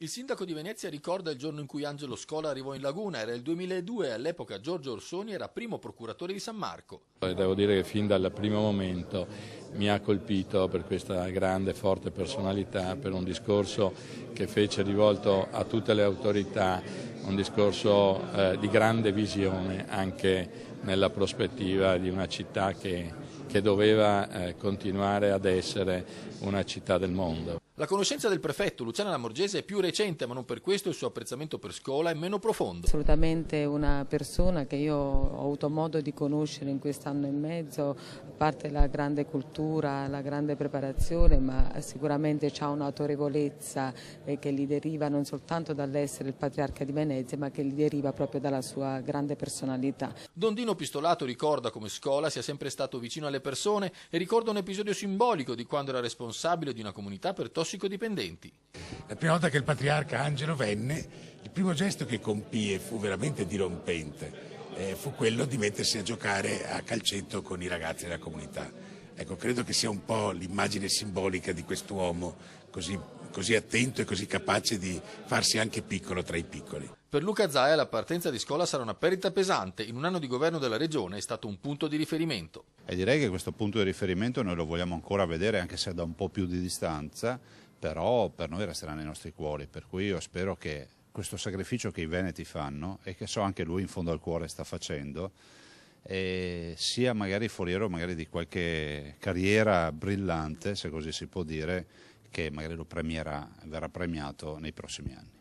Il sindaco di Venezia ricorda il giorno in cui Angelo Scola arrivò in Laguna, era il 2002 e all'epoca Giorgio Orsoni era primo procuratore di San Marco. Devo dire che fin dal primo momento mi ha colpito per questa grande, forte personalità, per un discorso che fece rivolto a tutte le autorità, un discorso di grande visione anche nella prospettiva di una città che doveva continuare ad essere una città del mondo. La conoscenza del prefetto Luciana Lamorgese è più recente, ma non per questo il suo apprezzamento per Scola è meno profondo. Assolutamente una persona che io ho avuto modo di conoscere in quest'anno e mezzo, a parte la grande cultura, la grande preparazione, ma sicuramente ha un'autorevolezza che gli deriva non soltanto dall'essere il patriarca di Venezia, ma che gli deriva proprio dalla sua grande personalità. Don Dino Pistolato ricorda come Scola sia sempre stato vicino alle persone e ricorda un episodio simbolico di quando era responsabile di una comunità per tossicodipendenti. La prima volta che il patriarca Angelo venne, il primo gesto che compì e fu veramente dirompente fu quello di mettersi a giocare a calcetto con i ragazzi della comunità. Ecco, credo che sia un po' l'immagine simbolica di quest'uomo così attento e così capace di farsi anche piccolo tra i piccoli. Per Luca Zaia la partenza di Scola sarà una perdita pesante, in un anno di governo della regione è stato un punto di riferimento. E direi che questo punto di riferimento noi lo vogliamo ancora vedere, anche se da un po' più di distanza, però per noi resterà nei nostri cuori, per cui io spero che questo sacrificio che i veneti fanno e che so anche lui in fondo al cuore sta facendo, sia magari foriero magari di qualche carriera brillante, se così si può dire, che magari lo verrà premiato nei prossimi anni.